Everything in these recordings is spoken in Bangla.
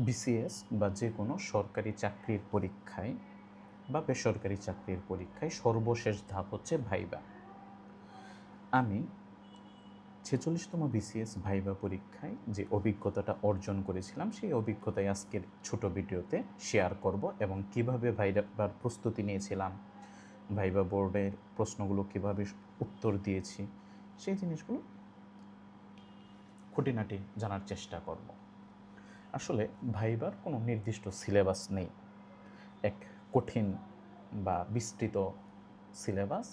বিসিএস বা যে কোনো সরকারি চাকরির পরীক্ষায় বা বেসরকারি চাকরির পরীক্ষায় সর্বশেষ ধাপ হচ্ছে ভাইবা। আমি ৪৬তম বিসিএস ভাইবা পরীক্ষায় যে অভিজ্ঞতাটা অর্জন করেছিলাম সেই অভিজ্ঞতায় আজকের ছোট ভিডিওতে শেয়ার করব এবং কিভাবে ভাইবার প্রস্তুতি নিয়েছিলাম, ভাইবা বোর্ডের প্রশ্নগুলো কিভাবে উত্তর দিয়েছি সেই জিনিসগুলো খুঁটিনাটি জানার চেষ্টা করব। আসলে ভাইবার কোনো নির্দিষ্ট সিলেবাস নেই। এক কঠিন বা বিস্তৃত সিলেবাস,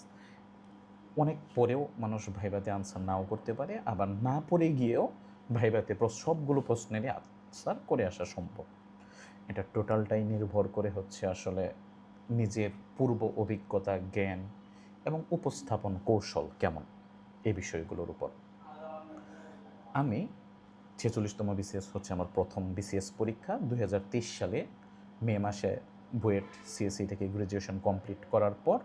অনেক পরেও মানুষ ভাইভাতে আনসার নাও করতে পারে, আবার না পড়ে গিয়েও ভাইভাতে সবগুলো প্রশ্নেরই আনসার করে আসা সম্ভব। এটা টোটালটাই নির্ভর করে হচ্ছে আসলে নিজের পূর্ব অভিজ্ঞতা, জ্ঞান এবং উপস্থাপন কৌশল কেমন এই বিষয়গুলোর উপর। আমি ৪৬তম বিসিএস হচ্ছে আমার প্রথম বিসিএস পরীক্ষা। ২০২৩ সালে মে মাসে বুয়েট সিএসসি থেকে গ্র্যাজুয়েশন কমপ্লিট করার পর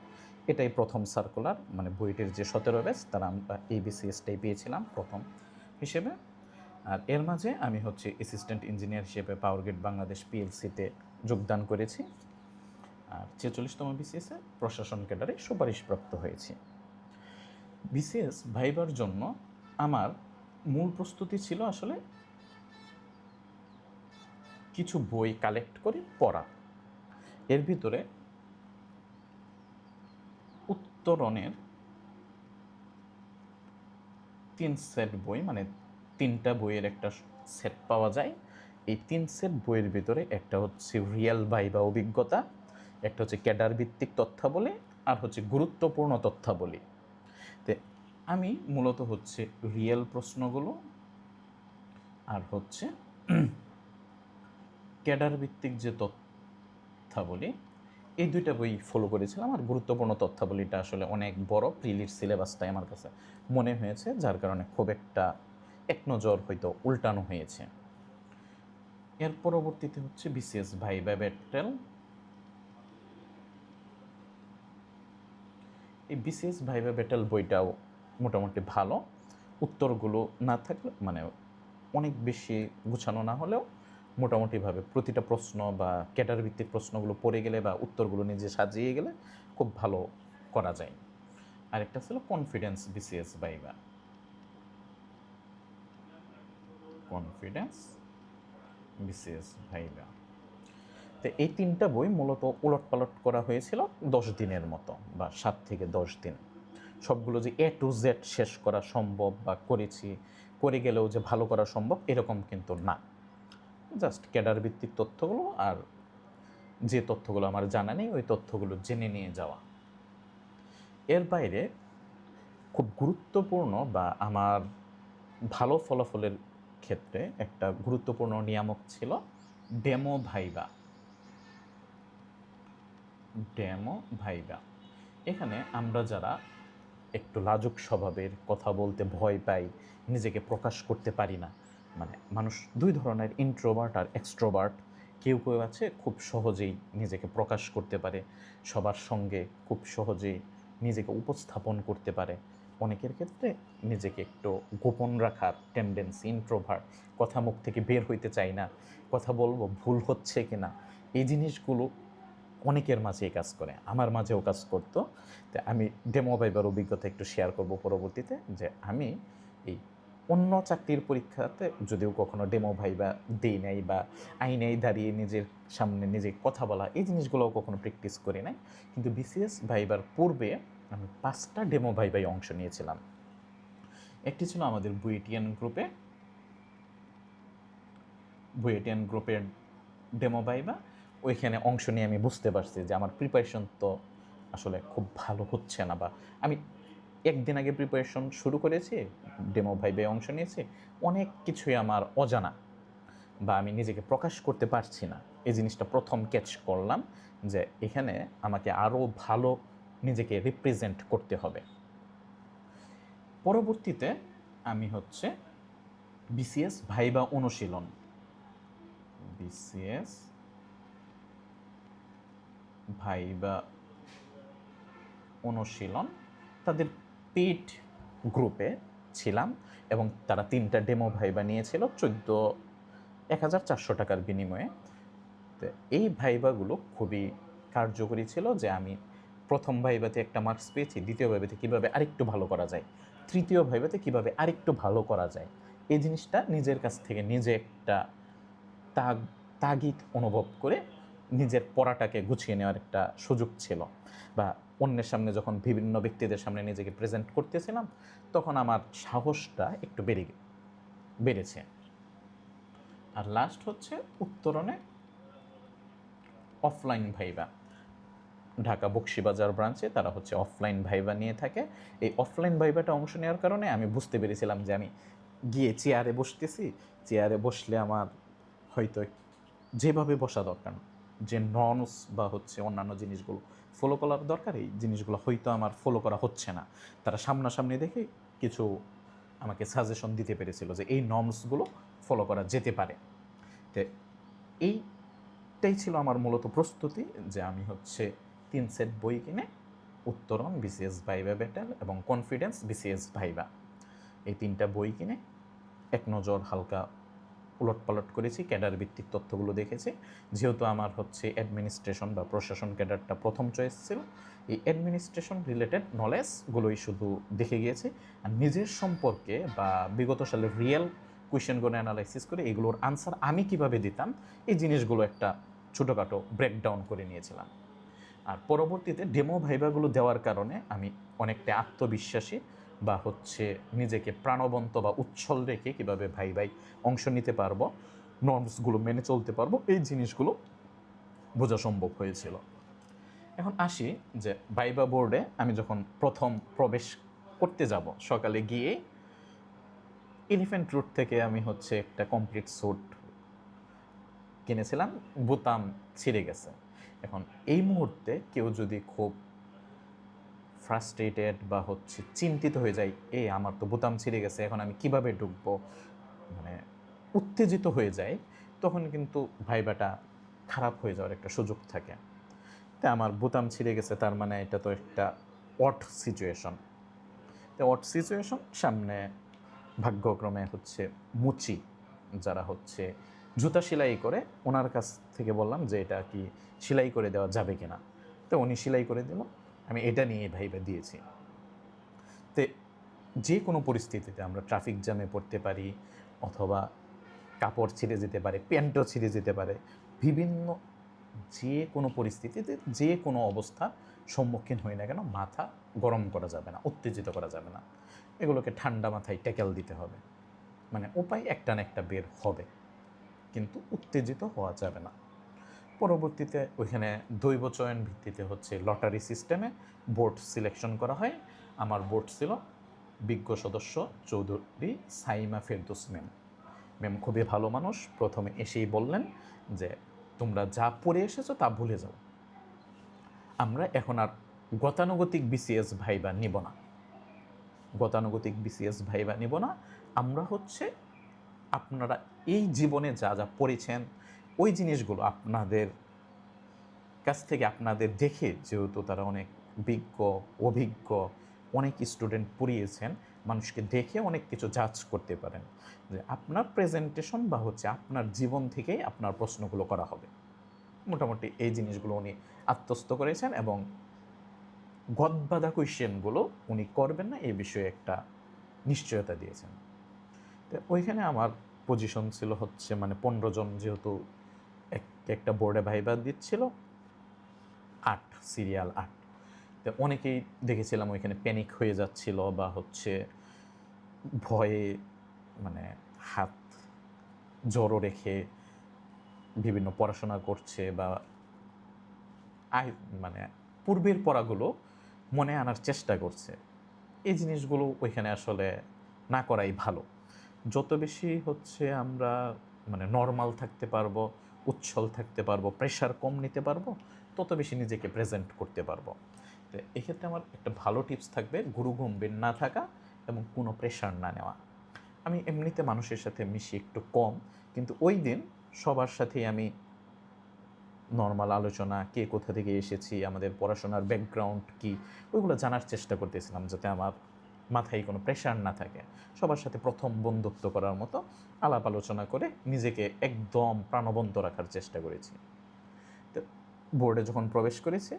এটাই প্রথম সার্কুলার, মানে বুয়েটের যে ১৭ ব্যাচ তারা আমরা এই বিসিএসটাই পেয়েছিলাম প্রথম হিসেবে। আর এর মাঝে আমি হচ্ছে অ্যাসিস্ট্যান্ট ইঞ্জিনিয়ার হিসেবে পাওয়ার গ্রিড বাংলাদেশ পিএলসিতে যোগদান করেছি। আর ৪৬তম বিসিএসে প্রশাসন ক্যাডারে সুপারিশপ্রাপ্ত হয়েছি। বিসিএস ভাইবার জন্য আমার মূল প্রস্তুতি ছিল আসলে কিছু বই কালেক্ট করে পড়া। এর ভিতরে উত্তরণের ৩ সেট বই, মানে ৩টা বইয়ের একটা সেট পাওয়া যায়। এই ৩ সেট বইয়ের ভিতরে একটা হচ্ছে রিয়েল ভাইবা অভিজ্ঞতা, একটা হচ্ছে ক্যাডার ভিত্তিক তথ্যাবলী, আর হচ্ছে গুরুত্বপূর্ণ তথ্যাবলী। তো আমি মূলত হচ্ছে রিয়েল প্রশ্নগুলো আর হচ্ছে ক্যাডার ভিত্তিক যে তথ্যাবলী এই দুইটা বই ফলো করেছিলাম। আর গুরুত্বপূর্ণ তথ্যাবলীটা আসলে অনেক বড়, প্রিলির সিলেবাসটাই আমার কাছে মনে হয়েছে, যার কারণে খুব একটা এক নজর হয়তো উল্টানো হয়েছে। এর পরবর্তীতে হচ্ছে বিসিএস ভাইবা ব্যাটেল। এই বিসিএস ভাইবা ব্যাটেল বইটাও মোটামুটি ভালো, উত্তরগুলো না থাকলে মানে অনেক বেশি গুছানো না হলেও মোটামুটিভাবে প্রতিটা প্রশ্ন বা ক্যাডার ভিত্তিক প্রশ্নগুলো পড়ে গেলে বা উত্তরগুলো নিজে সাজিয়ে গেলে খুব ভালো করা যায়। আরেকটা ছিল confidence BCS viva, confidence BCS viva. তো এই 3টা বই মূলত উলটপালট করা হয়েছিল 10 দিনের মতো বা 7 থেকে 10 দিন। সবগুলো যে এ টু জেড শেষ করা সম্ভব বা করে গেলেও যে ভালো করা সম্ভব এরকম কিন্তু না। জাস্ট ক্যাডার ভিত্তিক তথ্যগুলো আর যে তথ্যগুলো আমার জানা নেই ওই তথ্যগুলো জেনে নিয়ে যাওয়া। এর বাইরে খুব গুরুত্বপূর্ণ বা আমার ভালো ফলাফলের ক্ষেত্রে একটা গুরুত্বপূর্ণ নিয়ামক ছিল ডেমো ভাইবা। ডেমো ভাইবা এখানে আমরা যারা একটু লাজুক স্বভাবের, কথা বলতে ভয় পাই, নিজেকে প্রকাশ করতে পারি না, মানে মানুষ দুই ধরনের, ইন্ট্রোভার্ট আর এক্সট্রোভার্ট। কেউ কেউ আছে খুব সহজেই নিজেকে প্রকাশ করতে পারে, সবার সঙ্গে খুব সহজেই নিজেকে উপস্থাপন করতে পারে। অনেকের ক্ষেত্রে নিজেকে একটু গোপন রাখার টেন্ডেন্সি, ইন্ট্রোভার্ট, কথা মুখ থেকে বের হইতে চাই না, কথা বলবো ভুল হচ্ছে কিনা, এই জিনিসগুলো অনেকের মাঝেই কাজ করে, আমার মাঝেও কাজ করতো। তো আমি ডেমো ভাইবার অভিজ্ঞতা একটু শেয়ার করব পরবর্তীতে, যে আমি এই অন্য চাকরির পরীক্ষাতে যদিও কখনো ডেমো ভাইবা দিই নাই বা আইনেই দাঁড়িয়ে নিজের সামনে নিজে কথা বলা এই জিনিসগুলোও কখনো প্র্যাকটিস করি নাই, কিন্তু বিসিএস ভাইবার পূর্বে আমি 5টা ডেমো ভাইবাই অংশ নিয়েছিলাম। একটি ছিল আমাদের বুয়েটিয়ান গ্রুপের ডেমো ভাইবা। ওইখানে অংশ নিয়ে আমি বুঝতে পারছি যে আমার প্রিপারেশন তো আসলে খুব ভালো হচ্ছে না, বা আমি একদিন আগে প্রিপারেশন শুরু করেছি, ডেমো ভাইবে অংশ নিয়েছি, অনেক কিছুই আমার অজানা বা আমি নিজেকে প্রকাশ করতে পারছি না। এই জিনিসটা প্রথম ক্যাচ করলাম যে এখানে আমাকে আরও ভালো নিজেকে রিপ্রেজেন্ট করতে হবে। পরবর্তীতে আমি হচ্ছে বিসিএস ভাইবা অনুশীলন, বিসিএস ভাইবা অনুশীলন তাদের পেইড গ্রুপে ছিলাম এবং তারা 3টা ডেমো ভাইবা নিয়েছিল 14 1,400 টাকার বিনিময়ে। তো এই ভাইভাগুলো খুবই কার্যকরী ছিল যে আমি প্রথম ভাইভাতে একটা মার্কস পেয়েছি, দ্বিতীয় ভাইভাতে কীভাবে আরেকটু ভালো করা যায়, তৃতীয় ভাইভাতে কীভাবে আরেকটু ভালো করা যায়, এই জিনিসটা নিজের কাছ থেকে নিজে একটা তাগিদ অনুভব করে নিজের পড়াটাকে গুছিয়ে নেওয়ার একটা সুযোগ ছিল। বা অন্যের সামনে যখন বিভিন্ন ব্যক্তিদের সামনে নিজেকে প্রেজেন্ট করতেছিলাম, তখন আমার সাহসটা একটু বেড়েছে। আর লাস্ট হচ্ছে উত্তরণে অফলাইন ভাইভা। ঢাকা বকশীবাজার ব্রাঞ্চে তারা হচ্ছে অফলাইন ভাইভা নিয়ে থাকে। এই অফলাইন ভাইভাটা অংশ নেওয়ার কারণে আমি বুঝতে পেরেছিলাম যে আমি গিয়ে চেয়ারে বসতেছি, চেয়ারে বসলে আমার হয়তো যেভাবে বসা দরকার, যে নর্মস বা হচ্ছে অন্যান্য জিনিসগুলো ফলো করার দরকার, এই জিনিসগুলো হয়তো আমার ফলো করা হচ্ছে না। তারা সামনাসামনি দেখে কিছু আমাকে সাজেশন দিতে পেরেছিল যে এই নর্মসগুলো ফলো করা যেতে পারে। তো এইটাই ছিল আমার মূলত প্রস্তুতি, যে আমি হচ্ছে 3 সেট বই কিনে উত্তরণ, বিসিএস ভাইভা ব্যাটেল এবং কনফিডেন্স বিসিএস ভাইভা, এই 3টা বই কিনে এক নজর হালকা উলটপালট করেছি, ক্যাডার ভিত্তিক তথ্যগুলো দেখেছি। যেহেতু আমার হচ্ছে অ্যাডমিনিস্ট্রেশন বা প্রশাসন ক্যাডারটা প্রথম চয়েস ছিল, এই অ্যাডমিনিস্ট্রেশন রিলেটেড নলেজগুলোই শুধু দেখে গিয়েছি। আর নিজের সম্পর্কে বা বিগত সালের রিয়েল কোয়েশ্চেনগুলো অ্যানালাইসিস করে এগুলোর আনসার আমি কিভাবে দিতাম, এই জিনিসগুলো একটা ছোটোখাটো ব্রেকডাউন করে নিয়েছিলাম। আর পরবর্তীতে ডেমো ভাইভাগুলো দেওয়ার কারণে আমি অনেকটা আত্মবিশ্বাসী বা হচ্ছে নিজেকে প্রাণবন্ত বা উচ্ছল রেখে কীভাবে ভাই অংশ নিতে পারবো, নর্মসগুলো মেনে চলতে পারবো, এই জিনিসগুলো বোঝা সম্ভব হয়েছিল। এখন আসি যে ভাইভা বোর্ডে আমি যখন প্রথম প্রবেশ করতে যাব, সকালে গিয়ে এলিফ্যান্ট রোড থেকে আমি হচ্ছে একটা কমপ্লিট স্যুট কিনেছিলাম, বোতাম ছিঁড়ে গেছে। এখন এই মুহূর্তে কেউ যদি খুব ফ্রাস্ট্রেটেড বা হচ্ছে চিন্তিত হয়ে যায়, আমার তো বোতাম ছিঁড়ে গেছে, এখন আমি কিভাবে ঢুকবো, মানে উত্তেজিত হয়ে যায়, তখন কিন্তু ভাইবাটা খারাপ হয়ে যাওয়ার একটা সুযোগ থাকে। তো আমার বোতাম ছিঁড়ে গেছে, তার মানে এটা তো একটা অড সিচুয়েশন। তো অড সিচুয়েশন সামনে ভাগ্যক্রমে হচ্ছে মুচি, যারা হচ্ছে জুতা সেলাই করে, ওনার কাছ থেকে বললাম যে এটা কি সেলাই করে দেওয়া যাবে কিনা। তো উনি সেলাই করে দিল, আমি এটা নিয়ে ভাইবা দিয়েছি। তো যে কোনো পরিস্থিতিতে আমরা ট্রাফিক জ্যামে পড়তে পারি, অথবা কাপড় ছিঁড়ে যেতে পারে, প্যান্টও ছিঁড়ে যেতে পারে, বিভিন্ন যে কোনো পরিস্থিতিতে যে কোনো অবস্থার সম্মুখীন হই না কেন, মাথা গরম করা যাবে না, উত্তেজিত করা যাবে না, এগুলোকে ঠান্ডা মাথায় ট্যাকেল দিতে হবে। মানে উপায় একটা না একটা বের হবে, কিন্তু উত্তেজিত হওয়া যাবে না। পরবর্তীতে ওইখানে দৈব চয়ন ভিত্তিতে হচ্ছে লটারি সিস্টেমে বোর্ড সিলেকশন করা হয়। আমার বোর্ড ছিল বিজ্ঞ সদস্য চৌধুরী সাইমা ফেরদৌস ম্যাম খুবই ভালো মানুষ। প্রথমে এসেই বললেন যে তোমরা যা পড়ে এসেছো তা ভুলে যাও, আমরা এখন আর গতানুগতিক বিসিএস ভাইবা নিব না, গতানুগতিক বিসিএস ভাইবা নিব না। আমরা হচ্ছে আপনারা এই জীবনে যা যা পড়েছেন, ওই জিনিসগুলো আপনাদের কাছ থেকে আপনাদের দেখে, যেহেতু তারা অনেক বিজ্ঞ অভিজ্ঞ অনেক স্টুডেন্ট পড়িয়েছেন, মানুষকে দেখে অনেক কিছু জাজ করতে পারেন যে আপনার প্রেজেন্টেশন বা হচ্ছে আপনার জীবন থেকেই আপনার প্রশ্নগুলো করা হবে। মোটামুটি এই জিনিসগুলো উনি আত্মস্থ করেছেন এবং গদবাঁধা কোয়েশ্চেনগুলো উনি করবেন না এই বিষয়ে একটা নিশ্চয়তা দিয়েছেন। তো ওইখানে আমার পজিশন ছিল হচ্ছে মানে 15 জন, যেহেতু একটা বোর্ডে ভাইবা দিচ্ছিল, 8 সিরিয়াল 8। তো অনেকেই দেখেছিলাম ওইখানে প্যানিক হয়ে যাচ্ছিল বা হচ্ছে ভয়ে মানে হাত জড়ো রেখে বিভিন্ন পড়াশোনা করছে বা মানে পূর্বের পড়াগুলো মনে আনার চেষ্টা করছে। এই জিনিসগুলো ওইখানে আসলে না করাই ভালো। যত বেশি হচ্ছে আমরা মানে নর্মাল থাকতে পারবো, উচ্ছল থাকতে পারবো, প্রেশার কম নিতে পারবো, তত বেশি নিজেকে প্রেজেন্ট করতে পারবো। তো এক্ষেত্রে আমার একটা ভালো টিপস থাকবে, গুরু গম্ভীর না থাকা এবং কোনো প্রেশার না নেওয়া। আমি এমনিতে মানুষের সাথে মিশি একটু কম, কিন্তু ওই দিন সবার সাথেই আমি নর্মাল আলোচনা, কে কোথা থেকে এসেছি, আমাদের পড়াশোনার ব্যাকগ্রাউন্ড কী, ওইগুলো জানার চেষ্টা করতেছিলাম, যাতে আমার মাথায় কোনো প্রেশার না থাকে, সবার সাথে প্রথম বন্ধুত্ব করার মতো আলাপ আলোচনা করে নিজেকে একদম প্রাণবন্ত রাখার চেষ্টা করেছি। তো বোর্ডে যখন প্রবেশ করেছি,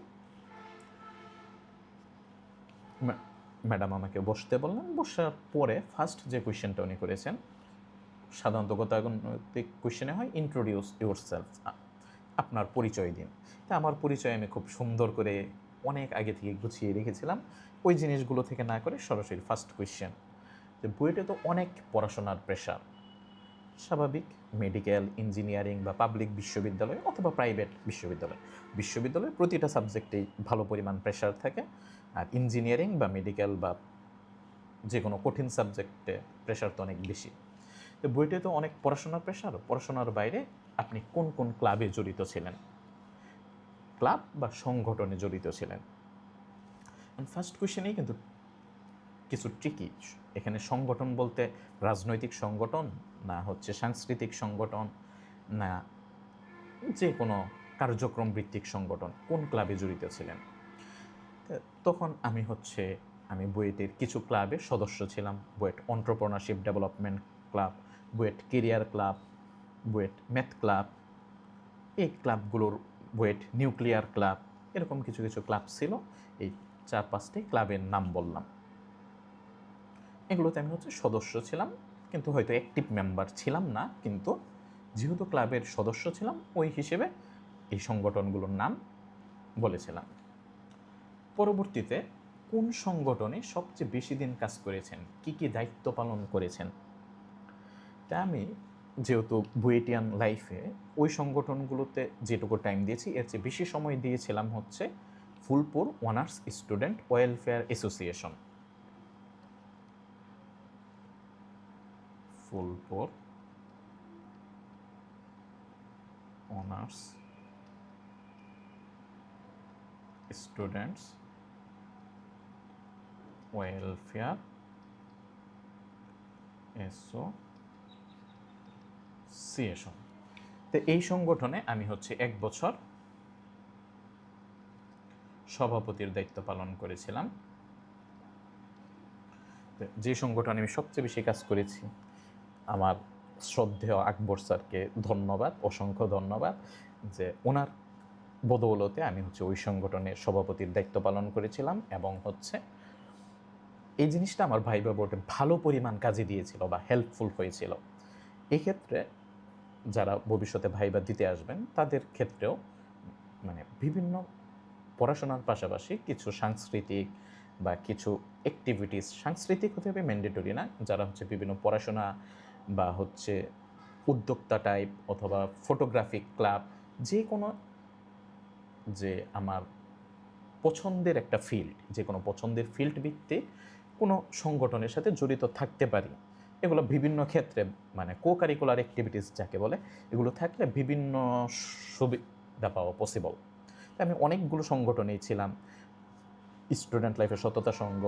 ম্যাডাম আমাকে বসতে বললেন। বসার পরে ফার্স্ট যে কোয়েশ্চেনটা উনি করেছেন, সাধারণত গতানুগতিক কোয়েশ্চেনে হয় ইন্ট্রোডিউস ইউর সেলফ, আপনার পরিচয় দিন। তা আমার পরিচয় আমি খুব সুন্দর করে অনেক আগে থেকে গুছিয়ে রেখেছিলাম। ওই জিনিসগুলো থেকে না করে সরাসরি ফার্স্ট কোয়েশ্চেন, যে বুয়েটে তো অনেক পড়াশোনার প্রেশার, স্বাভাবিক। মেডিকেল, ইঞ্জিনিয়ারিং বা পাবলিক বিশ্ববিদ্যালয় অথবা প্রাইভেট বিশ্ববিদ্যালয়ে প্রতিটা সাবজেক্টেই ভালো পরিমাণ প্রেশার থাকে। আর ইঞ্জিনিয়ারিং বা মেডিকেল বা যে কোনো কঠিন সাবজেক্টে প্রেশার তো অনেক বেশি। তো বুয়েটে তো অনেক পড়াশোনার প্রেশার। পড়াশোনার বাইরে আপনি কোন কোন ক্লাবে জড়িত ছিলেন, ক্লাব বা সংগঠনে জড়িত ছিলেন। ফার্স্ট কোয়েশ্চেনেই কিন্তু কিছু ট্রিকি। এখানে সংগঠন বলতে রাজনৈতিক সংগঠন, না হচ্ছে সাংস্কৃতিক সংগঠন, না যে কোনো কার্যক্রম ভিত্তিক সংগঠন, কোন ক্লাবে জড়িত ছিলেন। তখন আমি বুয়েটের কিছু ক্লাবের সদস্য ছিলাম। BUET entrepreneurship development club, BUET career club, BUET math club, এই ক্লাবগুলোর বুয়েট নিউক্লিয়ার ক্লাব, এরকম কিছু কিছু ক্লাব ছিল। এই 4-5টি ক্লাবের নাম বললাম। এগুলোতে আমি সদস্য ছিলাম, কিন্তু হয়তো অ্যাক্টিভ মেম্বার ছিলাম না। কিন্তু যেহেতু ক্লাবের সদস্য ছিলাম, ওই হিসেবে এই সংগঠনগুলোর নাম বলেছিলাম। পরবর্তীতে কোন সংগঠনে সবচেয়ে বেশি দিন কাজ করেছেন, কি কি দায়িত্ব পালন করেছেন, তা আমি যেহেতু বুয়েটিয়ান লাইফে ওই সংগঠনগুলোতে যেটুকু টাইম দিয়েছি, এর চেয়ে বেশি সময় দিয়েছিলাম Phulpur honours student welfare association. Phulpur honours students welfare association. তো এই সংগঠনে আমি 1 বছর সভাপতির দায়িত্ব পালন করেছিলাম। যে সংগঠনে আমি সবচেয়ে বেশি কাজ করেছি, আমার শ্রদ্ধেয় আকবর স্যারকে ধন্যবাদ, অসংখ্য ধন্যবাদ, যে ওনার বদৌলতে আমি ওই সংগঠনের সভাপতির দায়িত্ব পালন করেছিলাম। এবং এই জিনিসটা আমার ভাইবা বোর্ডে ভালো পরিমাণ কাজে দিয়েছিল বা হেল্পফুল হয়েছিল। এই ক্ষেত্রে যারা ভবিষ্যতে ভাইবা দিতে আসবেন, তাদের ক্ষেত্রেও বিভিন্ন পড়াশোনার পাশাপাশি কিছু সাংস্কৃতিক বা কিছু অ্যাক্টিভিটিস, সাংস্কৃতিক হতে হবে ম্যান্ডেটরি না, যারা বিভিন্ন পড়াশোনা বা উদ্যোক্তা টাইপ অথবা ফটোগ্রাফিক ক্লাব, যে কোনো যে আমার পছন্দের একটা ফিল্ড, যে কোনো পছন্দের ফিল্ড ভিত্তিক কোনো সংগঠনের সাথে জড়িত থাকতে পারি। এগুলো বিভিন্ন ক্ষেত্রে কো কারিকুলার অ্যাক্টিভিটিস যাকে বলে, এগুলো থাকলে বিভিন্ন সুবিধা পাওয়া পসিবল। আমি অনেকগুলো সংগঠনেই ছিলাম। স্টুডেন্ট লাইফে সততা সংঘ,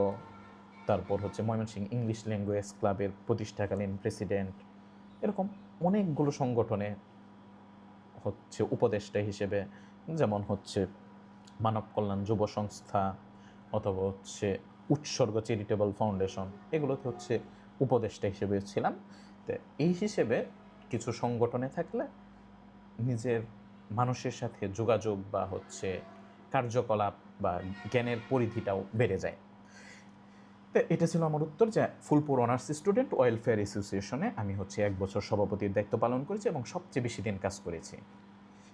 তারপর ময়মনসিংহ ইংলিশ ল্যাঙ্গুয়েজ ক্লাবের প্রতিষ্ঠাকালীন প্রেসিডেন্ট, এরকম অনেকগুলো সংগঠনে উপদেষ্টা হিসেবে, যেমন মানব কল্যাণ যুব সংস্থা অথবা উৎসর্গ চ্যারিটেবল ফাউন্ডেশন, এগুলোতে উপদেষ্টা হিসেবে ছিলাম। তো এই হিসেবে কিছু সংগঠনে থাকলে নিজের মানুষের সাথে যোগাযোগ বা কার্যকলাপ বা জ্ঞানের পরিধিটাও বেড়ে যায়। তো এটা ছিল আমার উত্তর, যে ফুলপুর অনার্স স্টুডেন্ট ওয়েলফেয়ার অ্যাসোসিয়েশনে আমি 1 বছর সভাপতির দায়িত্ব পালন করেছি এবং সবচেয়ে বেশি দিন কাজ করেছি।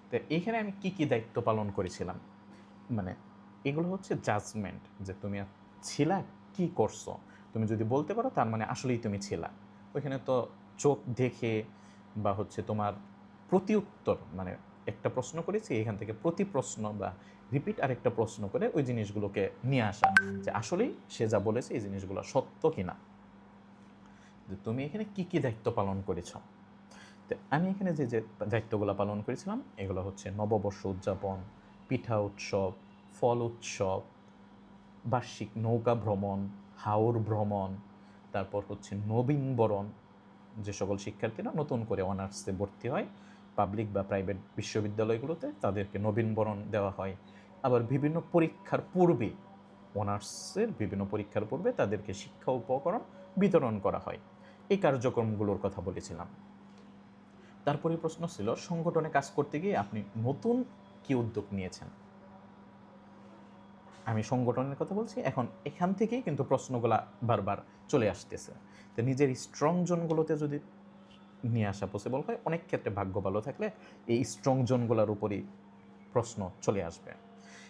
তো এইখানে আমি কি কি দায়িত্ব পালন করেছিলাম, এগুলো জাজমেন্ট, যে তুমি ছিলা, কি করছো, তুমি যদি বলতে পারো তার আসলেই তুমি ছিলা। ওইখানে তো চোখ দেখে বা তোমার প্রতি উত্তর, একটা প্রশ্ন করেছি, এখান থেকে প্রতি প্রশ্ন বা রিপিট আরেকটা প্রশ্ন করে ওই জিনিসগুলোকে নিয়ে আসা, যে আসলেই সে যা বলেছে এই জিনিসগুলো সত্য কিনা, যে তুমি এখানে কি কি দায়িত্ব পালন করেছ। তো আমি এখানে যে যে দায়িত্বগুলো পালন করেছিলাম, এগুলো নববর্ষ উদযাপন, পিঠা উৎসব, ফল উৎসব, বার্ষিক নৌকা ভ্রমণ, হাওর ভ্রমণ, তারপর নবীনবরণ, যে সকল শিক্ষার্থীরা নতুন করে অনার্সে ভর্তি হয় পাবলিক বা প্রাইভেট বিশ্ববিদ্যালয়গুলোতে, তাদেরকে নবীনবরণ দেওয়া হয়। আবার বিভিন্ন পরীক্ষার পূর্বে অনার্সের বিভিন্ন পরীক্ষার পূর্বে তাদেরকে শিক্ষা উপকরণ বিতরণ করা হয়। এই কার্যক্রমগুলোর কথা বলেছিলাম। তারপরে প্রশ্ন ছিল সংগঠনে কাজ করতে গিয়ে আপনি নতুন কি উদ্যোগ নিয়েছেন। আমি সংগঠনের কথা বলছি, এখন এখান থেকেই কিন্তু প্রশ্নগুলা বারবার চলে আসতেছে। তো নিজের স্ট্রং জোনগুলোতে যদি নিয়ে আসা পসিবল হয়, অনেক ক্ষেত্রে ভাগ্য ভালো থাকলে এই স্ট্রং জোনগুলোর উপরই প্রশ্ন চলে আসবে।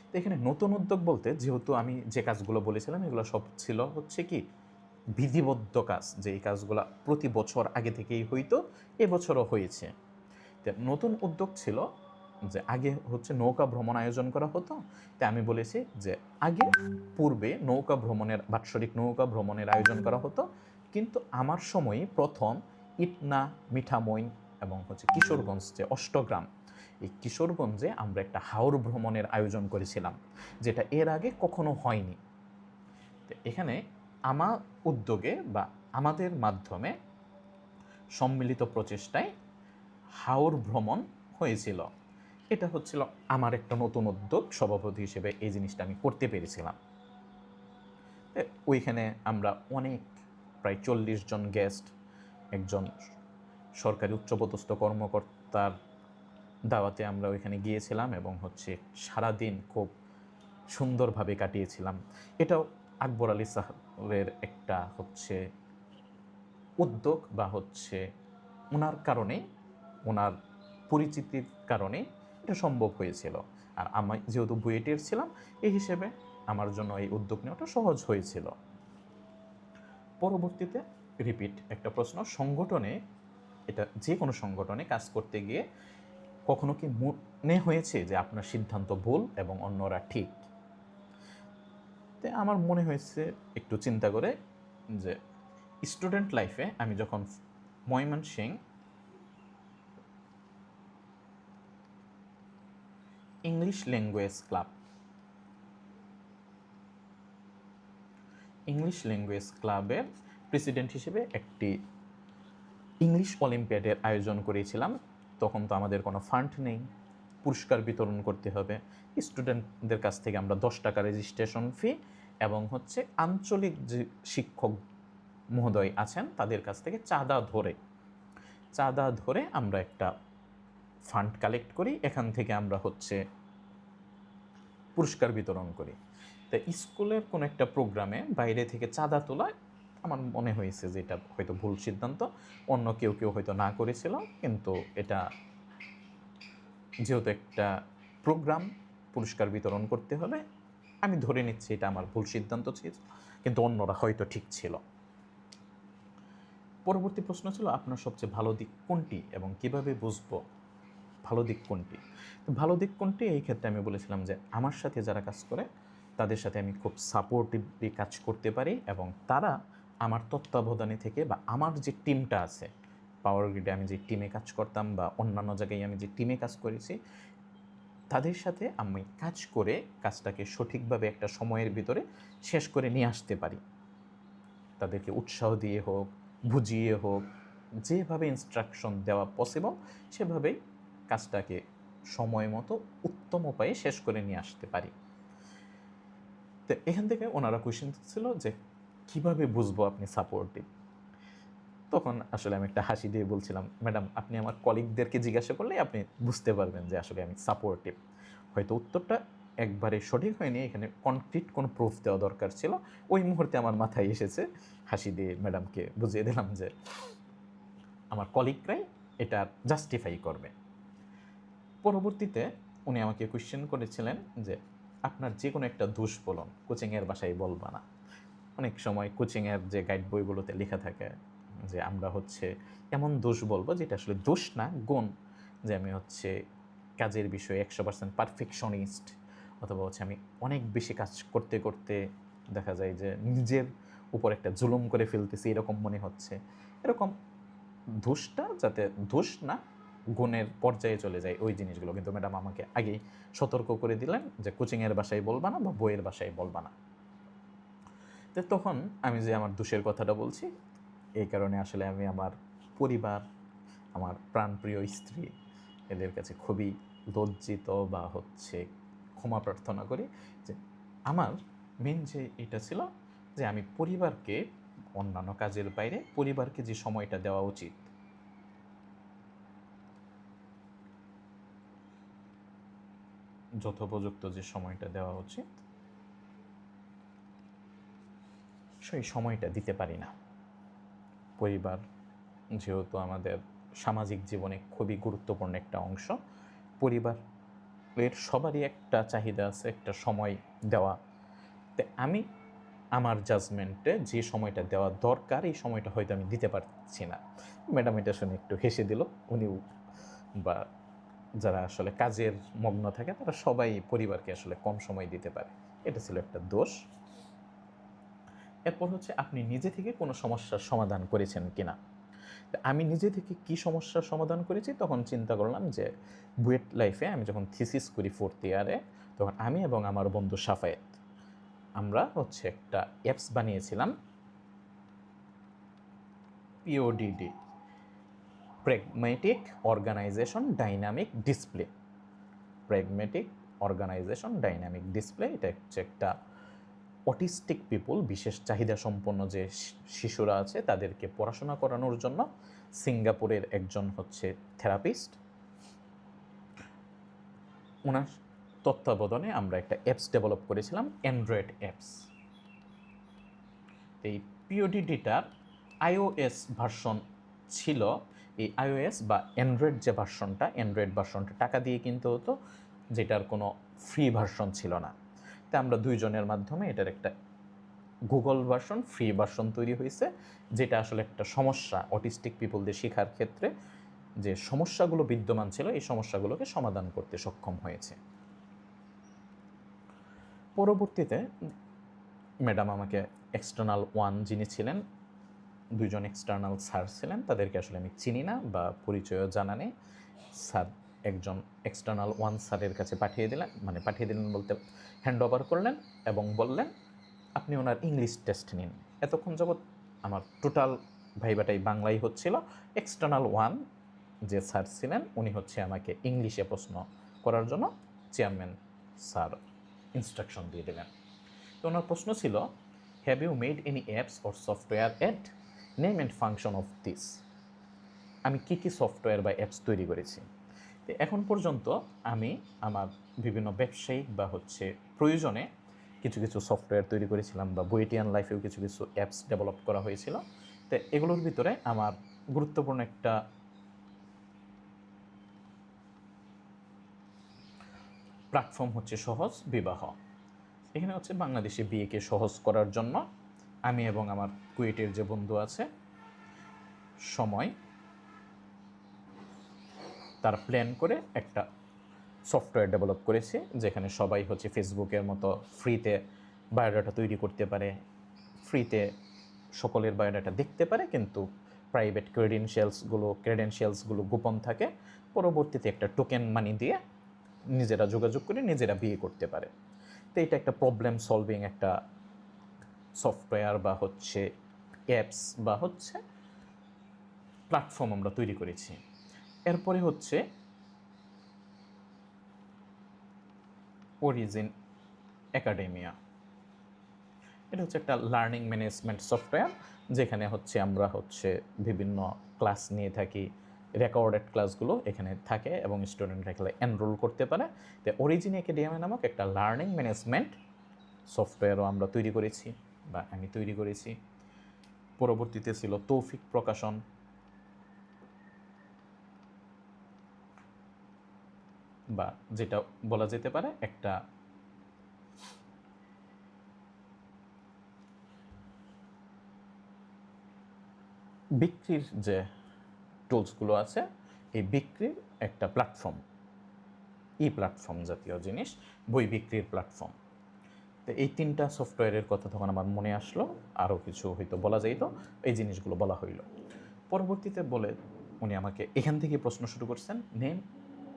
তো এখানে নতুন উদ্যোগ বলতে, যেহেতু আমি যে কাজগুলো বলেছিলাম এগুলো সব ছিল হচ্ছে কি বিধিবদ্ধ কাজ, যে এই কাজগুলো প্রতি বছর আগে থেকেই হইতো, এবছরও হয়েছে। তো নতুন উদ্যোগ ছিল যে আগে হচ্ছে নৌকা ভ্রমণ আয়োজন করা হতো। তাই আমি বলেছি যে আগে পূর্বে নৌকা ভ্রমণের বাৎসরিক নৌকা ভ্রমণের আয়োজন করা হতো, কিন্তু আমার সময়ই প্রথম ইটনা, মিঠামইন এবং হচ্ছে কিশোরগঞ্জ যে অষ্টগ্রাম, এই কিশোরগঞ্জে আমরা একটা হাওর ভ্রমণের আয়োজন করেছিলাম, যেটা এর আগে কখনো হয়নি। তো এখানে আমার উদ্যোগে বা আমাদের মাধ্যমে সম্মিলিত প্রচেষ্টায় হাওর ভ্রমণ হয়েছিল। এটা হচ্ছিল আমার একটা নতুন উদ্যোগ, সভাপতি হিসেবে এই জিনিসটা আমি করতে পেরেছিলাম। ওইখানে আমরা অনেক প্রায় 40 জন গেস্ট, একজন সরকারি উচ্চপদস্থ কর্মকর্তার দাওয়াতে আমরা ওইখানে গিয়েছিলাম এবং হচ্ছে সারাদিন খুব সুন্দরভাবে কাটিয়েছিলাম। এটাও আকবর আলী সাহেবের একটা হচ্ছে উদ্যোগ বা হচ্ছে ওনার কারণে, ওনার পরিচিতির কারণে এটা সম্ভব হয়েছিল। আর আমি যেহেতু বুয়েটের ছিলাম, এই হিসেবে আমার জন্য এই উদ্যোগ নেওয়াটা সহজ হয়েছিল। পরবর্তীতে রিপিট একটা প্রশ্ন, সংগঠনে, এটা যে কোনো সংগঠনে কাজ করতে গিয়ে কখনো কি মনে হয়েছে যে আপনার সিদ্ধান্ত ভুল এবং অন্যরা ঠিক? তো আমার মনে হয়েছে একটু চিন্তা করে যে স্টুডেন্ট লাইফে আমি যখন ময়মনসিংহ ইংলিশ ল্যাঙ্গুয়েজ ক্লাবের প্রেসিডেন্ট হিসেবে একটি ইংলিশ অলিম্পিয়াডের আয়োজন করেছিলাম। তখন তো আমাদের কোনো ফান্ড নেই, পুরস্কার বিতরণ করতে হবে। স্টুডেন্টদের কাছ থেকে আমরা 10 টাকা রেজিস্ট্রেশন ফি এবং হচ্ছে আঞ্চলিক যে শিক্ষক মহোদয় আছেন তাদের কাছ থেকে চাঁদা ধরে আমরা একটা ফান্ড কালেক্ট করি, এখান থেকে আমরা হচ্ছে পুরস্কার বিতরণ করি। তাই স্কুলের কোনো একটা প্রোগ্রামে বাইরে থেকে চাঁদা তোলা আমার মনে হয়েছে যে এটা হয়তো ভুল সিদ্ধান্ত, অন্য কেউ হয়তো না করেছিল, কিন্তু এটা যেহেতু একটা প্রোগ্রাম, পুরস্কার বিতরণ করতে হবে, আমি ধরে নিচ্ছি এটা আমার ভুল সিদ্ধান্ত ছিল, কিন্তু অন্যরা হয়তো ঠিক ছিল। পরবর্তী প্রশ্ন ছিল আপনার সবচেয়ে ভালো দিক কোনটি এবং কিভাবে বুঝবো ভালো দিক কোনটি? ভালো দিক কোনটি, এই ক্ষেত্রে আমি বলেছিলাম যে আমার সাথে যারা কাজ করে তাদের সাথে আমি খুব সাপোর্টিভলি কাজ করতে পারি এবং তারা আমার তত্ত্বাবধানে থেকে বা আমার যে টিমটা আছে, পাওয়ার গ্রিডে আমি যে টিমে কাজ করতাম বা অন্যান্য জায়গায় আমি যে টিমে কাজ করেছি, তাদের সাথে আমি কাজ করে কাজটাকে সঠিকভাবে একটা সময়ের ভিতরে শেষ করে নিয়ে আসতে পারি। তাদেরকে উৎসাহ দিয়ে হোক, বুঝিয়ে হোক, যেভাবে ইনস্ট্রাকশন দেওয়া পসিবল সেভাবেই কাজটাকে সময় মতো উত্তম উপায়ে শেষ করে নিয়ে আসতে পারি। তো এখান থেকে ওনারা কোয়েশ্চেন ছিল যে কীভাবে বুঝবো আপনি সাপোর্টিভ? তখন আসলে আমি একটা হাসি দিয়ে বলছিলাম, ম্যাডাম আপনি আমার কলিগদেরকে জিজ্ঞাসা করলেই আপনি বুঝতে পারবেন যে আসলে আমি সাপোর্টিভ। হয়তো উত্তরটা একবারে সঠিক হয়নি, এখানে কনক্রিট কোনো প্রুফ দেওয়া দরকার ছিল। ওই মুহূর্তে আমার মাথায় এসেছে, হাসি দিয়ে ম্যাডামকে বুঝিয়ে দিলাম যে আমার কলিগরাই এটা জাস্টিফাই করবে। পরবর্তীতে উনি আমাকে কোয়েশ্চেন করেছিলেন যে আপনার যে কোনো একটা দোষ বলুন, কোচিংয়ের বাসায় বলবা না। অনেক সময় কোচিংয়ের যে গাইড বইগুলোতে লেখা থাকে যে আমরা হচ্ছে এমন দোষ বলবো যেটা আসলে দোষ না, গুণ, যে আমি হচ্ছে কাজের বিষয়ে 100% পারফেকশনিস্ট, অথবা হচ্ছে আমি অনেক বেশি কাজ করতে করতে দেখা যায় যে নিজের উপর একটা জুলুম করে ফেলতেছি এরকম মনে হচ্ছে। এরকম দোষটা যাতে দোষ না, গুণের পর্যায়ে চলে যায় ওই জিনিসগুলো। কিন্তু ম্যাডাম আমাকে আগেই সতর্ক করে দিলেন যে কোচিংয়ের বাসায় বলবা না বা বইয়ের বাসায় বলবা না। তো তখন আমি যে আমার দোষের কথাটা বলছি, এই কারণে আসলে আমি আমার পরিবার, আমার প্রাণপ্রিয় স্ত্রী, এদের কাছে খুবই লজ্জিত বা হচ্ছে ক্ষমা প্রার্থনা করি যে আমার মেন যে এটা ছিল যে আমি পরিবারকে অন্যান্য কাজের বাইরে পরিবারকে যে সময়টা দেওয়া উচিত, যথোপযুক্ত যে সময়টা দেওয়া উচিত, সেই সময়টা দিতে পারি না। পরিবার যেহেতু আমাদের সামাজিক জীবনে খুবই গুরুত্বপূর্ণ একটা অংশ, পরিবারের সবারই একটা চাহিদা আছে একটা সময় দেওয়া। তো আমি আমার জাজমেন্টে যে সময়টা দেওয়া দরকার এই সময়টা হয়তো আমি দিতে পারছি না। ম্যাডাম এটা শুনে একটু হেসে দিল। উনিও বা যারা আসলে কাজের মগ্ন থাকে তারা সবাই পরিবারকে আসলে কম সময় দিতে পারে, এটা ছিল একটা দোষ। এরপর হচ্ছে আপনি নিজে থেকে কোনো সমস্যার সমাধান করেছেন কিনা। আমি নিজে থেকে কি সমস্যার সমাধান করেছি তখন চিন্তা করলাম যে বুয়েট লাইফে আমি যখন থিসিস করি 4th ইয়ারে, তখন আমি এবং আমার বন্ধু সাফায়েত আমরা হচ্ছে একটা অ্যাপস বানিয়েছিলাম, PODD, pragmatic organisation dynamic display. Pragmatic organisation dynamic display এটা হচ্ছে একটা অটিস্টিক পিপল, বিশেষ চাহিদা সম্পন্ন যে শিশুরা আছে তাদেরকে পড়াশোনা করানোর জন্য সিঙ্গাপুরের একজন হচ্ছে থেরাপিস্ট, ওনার তত্ত্বাবধানে আমরা একটা অ্যাপস ডেভেলপ করেছিলাম, অ্যান্ড্রয়েড অ্যাপস। এই পিওডিডিটার iOS ভার্সন ছিল। এই iOS বা অ্যান্ড্রয়েড যে ভার্সনটা, অ্যান্ড্রয়েড ভার্সনটা টাকা দিয়ে কিনতে হতো, যেটার কোনো ফ্রি ভার্সন ছিল না। তা আমরা দুইজনের মাধ্যমে এটার একটা গুগল ভার্সন, ফ্রি ভার্সন তৈরি হয়েছে, যেটা আসলে একটা সমস্যা অটিস্টিক পিপলদের শেখার ক্ষেত্রে যে সমস্যাগুলো বিদ্যমান ছিল এই সমস্যাগুলোকে সমাধান করতে সক্ষম হয়েছে। পরবর্তীতে ম্যাডাম আমাকে এক্সটার্নাল ওয়ান যিনি ছিলেন, দুইজন এক্সটার্নাল স্যার ছিলেন, তাদেরকে আসলে আমি চিনি না বা পরিচয়ও জানা নেই। স্যার একজন এক্সটার্নাল ওয়ান স্যারের কাছে পাঠিয়ে দিলেন বলতে হ্যান্ড ওভার করলেন এবং বললেন আপনি ওনার ইংলিশ টেস্ট নিন। এতক্ষণ যাবৎ আমার টোটাল ভাইবাটাই বাংলাই হচ্ছিল। এক্সটার্নাল ওয়ান যে স্যার ছিলেন উনি হচ্ছে আমাকে ইংলিশে প্রশ্ন করার জন্য চেয়ারম্যান স্যার ইনস্ট্রাকশন দিয়ে দিলেন। তো ওনার প্রশ্ন ছিল, have you made any apps or software at, name and function of this. আমি কী কী সফটওয়্যার বা অ্যাপস তৈরি করেছি। তো এখন পর্যন্ত আমি আমার বিভিন্ন ব্যবসায়িক বা হচ্ছে প্রয়োজনে কিছু কিছু সফটওয়্যার তৈরি করেছিলাম বা বুয়েটিয়ান লাইফেও কিছু কিছু অ্যাপস ডেভেলপ করা হয়েছিল। তো এগুলোর ভিতরে আমার গুরুত্বপূর্ণ একটা প্ল্যাটফর্ম হচ্ছে সহজ বিবাহ। এখানে হচ্ছে বাংলাদেশে বিয়েকে সহজ করার জন্য আমি এবং আমার কুয়েটের যে বন্ধু আছে সময়, তার প্ল্যান করে একটা সফটওয়্যার ডেভেলপ করেছি, যেখানে সবাই হচ্ছে ফেসবুকের মতো ফ্রিতে বায়োডাটা তৈরি করতে পারে, ফ্রিতে সকলের বায়োডাটা দেখতে পারে, কিন্তু প্রাইভেট ক্রেডেনশিয়ালসগুলো গোপন থাকে। পরবর্তীতে একটা টোকেন মানি দিয়ে নিজেরা যোগাযোগ করে নিজেরা বিয়ে করতে পারে। তো এটা একটা প্রবলেম সলভিং একটা সফটওয়্যার বা হচ্ছে অ্যাপস বা হচ্ছে প্ল্যাটফর্ম আমরা তৈরি করেছি। এরপরে হচ্ছে অরিজিন একাডেমিয়া। এটা হচ্ছে একটা লার্নিং ম্যানেজমেন্ট সফটওয়্যার, যেখানে হচ্ছে আমরা হচ্ছে বিভিন্ন ক্লাস নিয়ে থাকি, রেকর্ডেড ক্লাসগুলো এখানে থাকে এবং স্টুডেন্টরা এখানে এনরোল করতে পারে। তো অরিজিন একাডেমিয়া নামক একটা লার্নিং ম্যানেজমেন্ট সফটওয়্যারও আমরা তৈরি করেছি বা আমি তৈরি করেছি। পরবর্তীতে ছিল তৌফিক প্রকাশন, বা যেটা বলা যেতে পারে একটা বিক্রির যে টুলসগুলো আছে, এই বিক্রির একটা প্ল্যাটফর্ম, প্ল্যাটফর্ম জাতীয় জিনিস, বই বিক্রির প্ল্যাটফর্ম। তো এই তিনটা সফটওয়্যারের কথা তখন আমার মনে আসলো, আরও কিছু হয়তো বলা যাইতো, এই জিনিসগুলো বলা হইল। পরবর্তীতে বলে উনি আমাকে এখান থেকে প্রশ্ন শুরু করছেন, name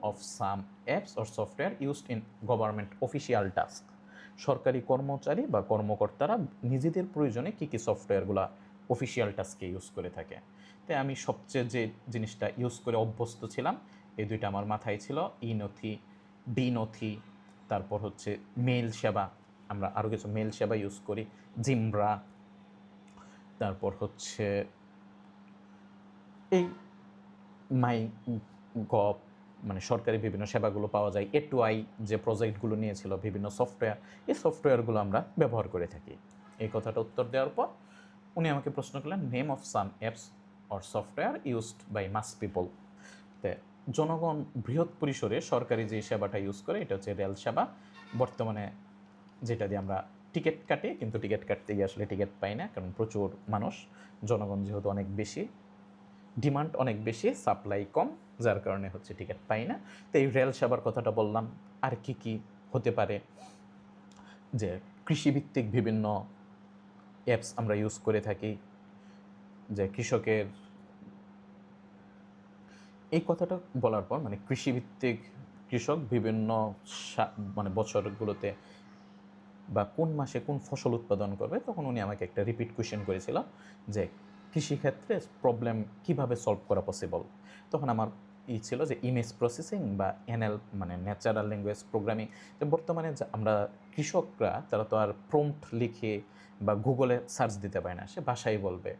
of some apps or software used in government official task. সরকারি কর্মচারী বা কর্মকর্তারা নিজেদের প্রয়োজনে কী কী সফটওয়্যারগুলো অফিসিয়াল টাস্কে ইউজ করে থাকে। তাই আমি সবচেয়ে যে জিনিসটা ইউজ করে অভ্যস্ত ছিলাম এই দুইটা আমার মাথায় ছিল, ই নথি, ডি নথি, তারপর হচ্ছে মেইল সেবা, আমরা আরও কিছু মেল সেবা ইউজ করি, জিমব্রা, তারপর হচ্ছে এই মাই গভ, মানে সরকারি বিভিন্ন সেবাগুলো পাওয়া যায়। A2I যে প্রজেক্টগুলো নিয়েছিল বিভিন্ন সফটওয়্যার, এই সফটওয়্যারগুলো আমরা ব্যবহার করে থাকি। এই কথাটা উত্তর দেওয়ার পর উনি আমাকে প্রশ্ন করলেন, name of some apps or software used by mass people. তো জনগণ বৃহৎ পরিসরে সরকারি যে সেবাটা ইউজ করে এটা হচ্ছে রেল সেবা, বর্তমানে যেটা দিয়ে আমরা টিকিট কাটি, কিন্তু টিকিট কাটতে গিয়ে আসলে টিকিট পাই না, কারণ প্রচুর মানুষ, জনগণ যেহেতু অনেক বেশি, ডিমান্ড অনেক বেশি, সাপ্লাই কম, যার কারণে হচ্ছে টিকিট পাই না। তো এই রেল সেবার কথাটা বললাম। আর কি কি হতে পারে, যে কৃষিভিত্তিক বিভিন্ন অ্যাপস আমরা ইউজ করে থাকি, যে কৃষকের, এই কথাটা বলার পর মানে কৃষিভিত্তিক কৃষক বিভিন্ন মানে বছরগুলোতে বা কোন মাসে কোন ফসল উৎপাদন করবে, তখন উনি আমাকে একটা রিপিট কোয়েশ্চেন করেছিল যে কৃষিক্ষেত্রে প্রবলেম কিভাবে সলভ করা পসিবল। তখন আমার ছিল যে ইমেজ প্রসেসিং বা NL মানে ন্যাচারাল ল্যাঙ্গুয়েজ প্রোগ্রামিং। তো বর্তমানে আমরা কৃষকরা তারা তো আর প্রম্পট লিখে বা গুগলে সার্চ দিতে পারে না, সে ভাষাই বলবে,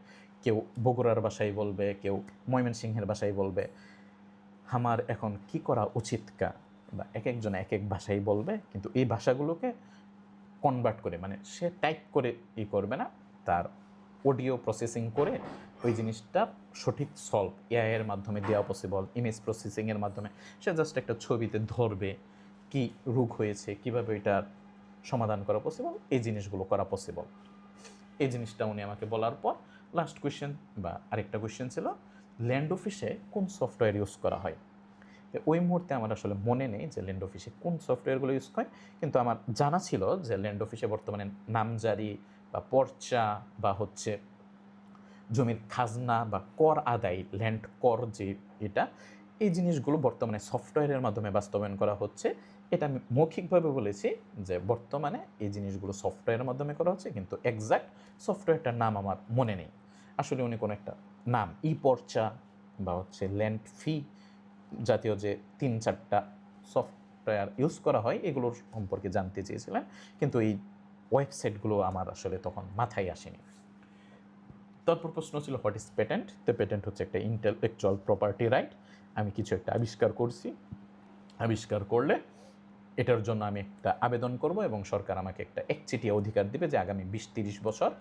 কেউ বগুড়ার ভাষায় বলবে, কেউ ময়মনসিংহের ভাষায় বলবে। আমার এখন কি করা উচিত কা, বা এক একজন এক এক ভাষাই বলবে, কিন্তু এই ভাষাগুলোকে কনভার্ট করে, মানে সে টাইপ করে করবে না, তার অডিও প্রসেসিং করে ওই জিনিসটা সঠিক সলভ এআইয়ের মাধ্যমে দেওয়া পসিবল। ইমেজ প্রসেসিংয়ের মাধ্যমে সে জাস্ট একটা ছবিতে ধরবে কি রোগ হয়েছে, কীভাবে এটার সমাধান করা পসিবল, এই জিনিসগুলো করা পসিবল। এই জিনিসটা উনি আমাকে বলার পর লাস্ট কোয়েশ্চেন বা আরেকটা কোয়েশ্চেন ছিল, ল্যান্ড অফিসে কোন সফটওয়্যার ইউজ করা হয়। ওই মুহূর্তে আমার আসলে মনে নেই যে ল্যান্ড অফিসে কোন সফটওয়্যারগুলো ইউজ হয়, কিন্তু আমার জানা ছিল যে ল্যান্ড অফিসে বর্তমানে নামজারি বা পর্চা বা হচ্ছে জমির খাজনা বা কর আদায়, ল্যান্ড কর যে এটা, এই জিনিসগুলো বর্তমানে সফটওয়্যারের মাধ্যমে বাস্তবায়ন করা হচ্ছে। এটা আমি মৌখিকভাবে বলেছি যে বর্তমানে এই জিনিসগুলো সফটওয়্যারের মাধ্যমে করা হচ্ছে, কিন্তু এক্সাক্ট সফটওয়্যারটার নাম আমার মনে নেই। আসলে উনি কোনো একটা নাম, পর্চা বা হচ্ছে ল্যান্ড ফি জাতীয় যে 3-4টা সফটওয়্যার ইউজ করা হয় এগুলোর সম্পর্কে জানতে চেয়েছিলেন, কিন্তু এই ওয়েবসাইটগুলো আমার আসলে তখন মাথায় আসেনি। তারপর প্রশ্ন ছিল হোয়াট ইজ পেটেন্ট। তো পেটেন্ট হচ্ছে একটা ইন্টেলেকচুয়াল প্রপার্টি রাইট। আমি কিছু একটা আবিষ্কার করছি, আবিষ্কার করলে এটার জন্য আমি একটা আবেদন করব এবং সরকার আমাকে একটা একচেটিয়া অধিকার দেবে যে আগামী 20-30 বছর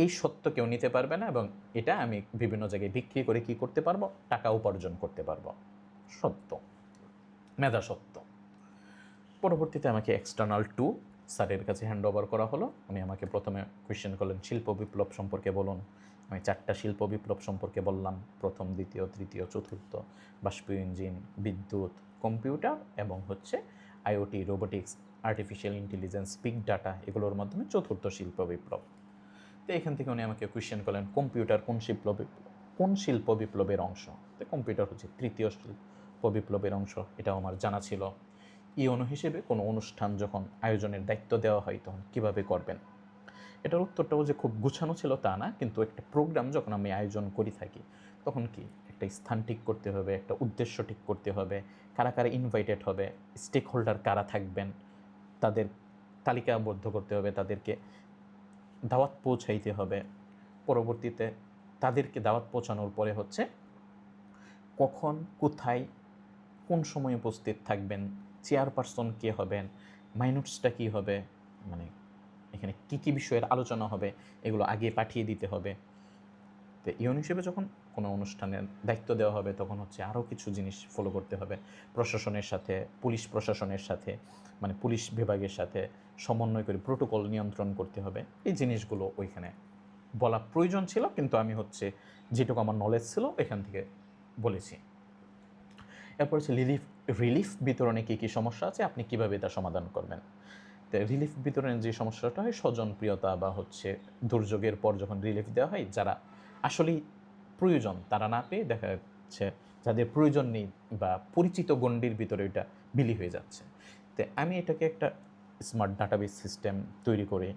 এই সত্য কেউ নিতে পারবে না, এবং এটা আমি বিভিন্ন জায়গায় বিক্রি করে কি করতে পারবো, টাকা উপার্জন করতে পারবো। সত্য, মেধা সত্য। পরবর্তীতে আমাকে এক্সটার্নাল 2 স্যারের কাছে হ্যান্ড ওভার করা হলো। উনি আমাকে প্রথমে কোয়েশ্চেন করলেন শিল্প বিপ্লব সম্পর্কে বলুন। আমি 4টা শিল্প বিপ্লব সম্পর্কে বললাম, প্রথম, দ্বিতীয়, তৃতীয়, চতুর্থ, বাষ্পীয় ইঞ্জিন, বিদ্যুৎ, কম্পিউটার এবং হচ্ছে IoT, robotics, artificial intelligence, big data, এগুলোর মাধ্যমে চতুর্থ শিল্প বিপ্লব। তো এখান থেকে উনি আমাকে কোয়েশ্চেন করলেন কম্পিউটার কোন শিল্প বিপ্লবের অংশ। তো কম্পিউটার হচ্ছে তৃতীয় শিল্প বিপ্লবের অংশ, এটাও আমার জানা ছিল। ইউনো হিসেবে কোনো অনুষ্ঠান যখন আয়োজনের দায়িত্ব দেওয়া হয় তখন কীভাবে করবেন। এটার উত্তরটাও যে খুব গুছানো ছিল তা না, কিন্তু একটা প্রোগ্রাম যখন আমি আয়োজন করি থাকি তখন কি একটা স্থান ঠিক করতে হবে, একটা উদ্দেশ্য ঠিক করতে হবে, কারা কারা ইনভাইটেড হবে, স্টেক হোল্ডার কারা থাকবেন, তাদের তালিকাবদ্ধ করতে হবে, তাদেরকে দাওয়াত পৌঁছাইতে হবে। পরবর্তীতে তাদেরকে দাওয়াত পৌঁছানোর পরে হচ্ছে কখন, কোথায়, কোন সময় উপস্থিত থাকবেন, চেয়ারপারসন কে হবেন, মাইনুটসটা কী হবে, মানে এখানে কী কী বিষয়ের আলোচনা হবে, এগুলো আগে পাঠিয়ে দিতে হবে। তো ইউন হিসেবে যখন কোনো অনুষ্ঠানের দায়িত্ব দেওয়া হবে তখন হচ্ছে আরও কিছু জিনিস ফলো করতে হবে। প্রশাসনের সাথে, পুলিশ প্রশাসনের সাথে, মানে পুলিশ বিভাগের সাথে সমন্বয় করে প্রোটোকল নিয়ন্ত্রণ করতে হবে। এই জিনিসগুলো ওইখানে বলা প্রয়োজন ছিল, কিন্তু আমি হচ্ছে যেটুকু আমার নলেজ ছিল এখান থেকে বলেছি। এরপর হচ্ছে রিলিফ বিতরণে কী কী সমস্যা আছে, আপনি কীভাবে এটা সমাধান করবেন। তো রিলিফ বিতরণের যে সমস্যাটা হয় স্বজনপ্রিয়তা বা হচ্ছে দুর্যোগের পর যখন রিলিফ দেওয়া হয়, যারা আসলেই প্রয়োজন তারা না পেয়ে দেখা যাচ্ছে যাদের প্রয়োজন নেই বা পরিচিত গণ্ডির ভিতরে এটা বিলি হয়ে যাচ্ছে। তো আমি এটাকে একটা স্মার্ট ডাটাবেস সিস্টেম তৈরি করে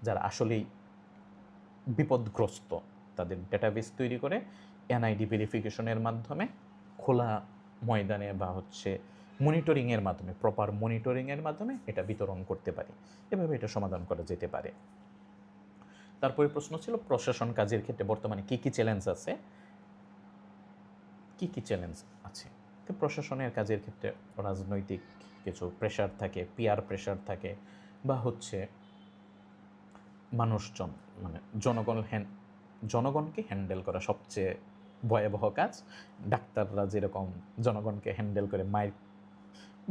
যারা আসলেই বিপদগ্রস্ত তাদের ডাটাবেস তৈরি করে NID ভেরিফিকেশনের মাধ্যমে খোলা ময়দানে বা হচ্ছে মনিটরিংয়ের মাধ্যমে, প্রপার মনিটরিংয়ের মাধ্যমে এটা বিতরণ করতে পারি। এভাবে এটা সমাধান করা যেতে পারে। তারপরে প্রশ্ন ছিল প্রশাসন কাজের ক্ষেত্রে বর্তমানে কী কী চ্যালেঞ্জ আছে, কী কী চ্যালেঞ্জ আছে। তো প্রশাসনের কাজের ক্ষেত্রে রাজনৈতিক কিছু প্রেশার থাকে, পিয়ার প্রেশার থাকে, বা হচ্ছে মানুষজন মানে জনগণকে হ্যান্ডেল করা সবচেয়ে ভয়াবহ কাজ। ডাক্তাররা যেরকম জনগণকে হ্যান্ডেল করে মায়ের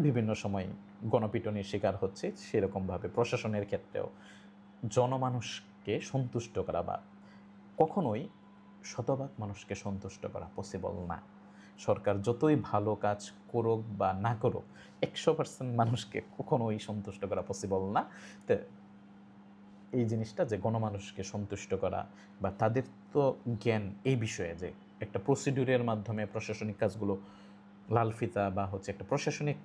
বিভিন্ন সময় গণপিটুনির শিকার হচ্ছে, সেরকমভাবে প্রশাসনের ক্ষেত্রেও জনমানুষকে সন্তুষ্ট করা বা কখনোই শতভাগ মানুষকে সন্তুষ্ট করা পসিবল না। সরকার যতই ভালো কাজ করুক বা না করুক, 100% মানুষকে কখনোই সন্তুষ্ট করা পসিবল না। তো এই জিনিসটা যে গণমানুষকে সন্তুষ্ট করা বা তাদের তো জ্ঞান এই বিষয়ে যে একটা প্রসিডিউরের মাধ্যমে প্রশাসনিক কাজগুলো লালফিতা বা হচ্ছে একটা প্রশাসনিক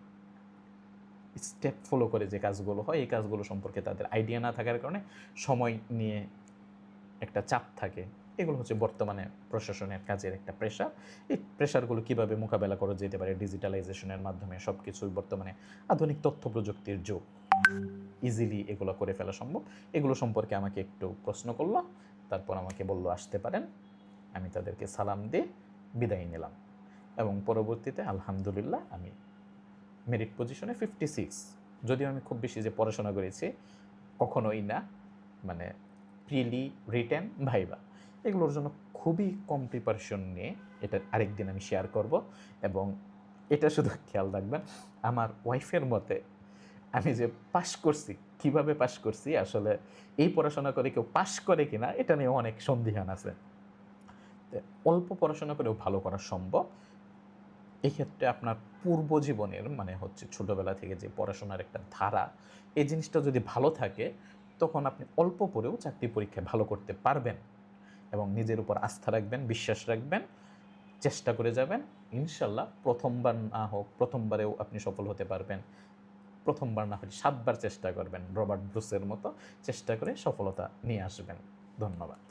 স্টেপ ফলো করে যে কাজগুলো হয়, এই কাজগুলো সম্পর্কে তাদের আইডিয়া না থাকার কারণে সময় নিয়ে একটা চাপ থাকে। এগুলো হচ্ছে বর্তমানে প্রশাসনের কাজের একটা প্রেশার। এই প্রেশারগুলো কীভাবে মোকাবেলা করা যেতে পারে ডিজিটালাইজেশনের মাধ্যমে, সব কিছুই বর্তমানে আধুনিক তথ্য প্রযুক্তির যুগ, ইজিলি এগুলো করে ফেলা সম্ভব। এগুলো সম্পর্কে আমাকে একটু প্রশ্ন করলো, তারপর আমাকে বললো আসতে পারেন। আমি তাদেরকে সালাম দিয়ে বিদায় নিলাম এবং পরবর্তীতে আলহামদুলিল্লাহ আমি মেরিট পজিশনে 56। যদিও আমি খুব বেশি যে পড়াশোনা করেছি কখনোই না, মানে প্রিলি, রিটেন, ভাইবা এগুলোর জন্য খুবই কম প্রিপারেশন নিয়ে এটা আরেকদিন আমি শেয়ার করব। এবং এটা শুধু খেয়াল রাখবেন, আমার ওয়াইফের মতে আমি যে পাশ করছি, কিভাবে পাশ করছি, আসলে এই পড়াশোনা করে কেউ পাশ করে কিনা এটা নিয়ে অনেক সন্দিহান আছে। অল্প পড়াশোনা করেও ভালো করা সম্ভব। এক্ষেত্রে আপনার পূর্ব জীবনের মানে হচ্ছে ছোটোবেলা থেকে যে পড়াশোনার একটা ধারা, এই জিনিসটা যদি ভালো থাকে তখন আপনি অল্প পড়েও চাকরি পরীক্ষায় ভালো করতে পারবেন। এবং নিজের উপর আস্থা রাখবেন, বিশ্বাস রাখবেন, চেষ্টা করে যাবেন। ইনশাল্লাহ প্রথমবার না হোক, প্রথমবারেও আপনি সফল হতে পারবেন। প্রথমবার না হলে 7 বার চেষ্টা করবেন, রবার্ট ব্রুসের মতো চেষ্টা করে সফলতা নিয়ে আসবেন। ধন্যবাদ।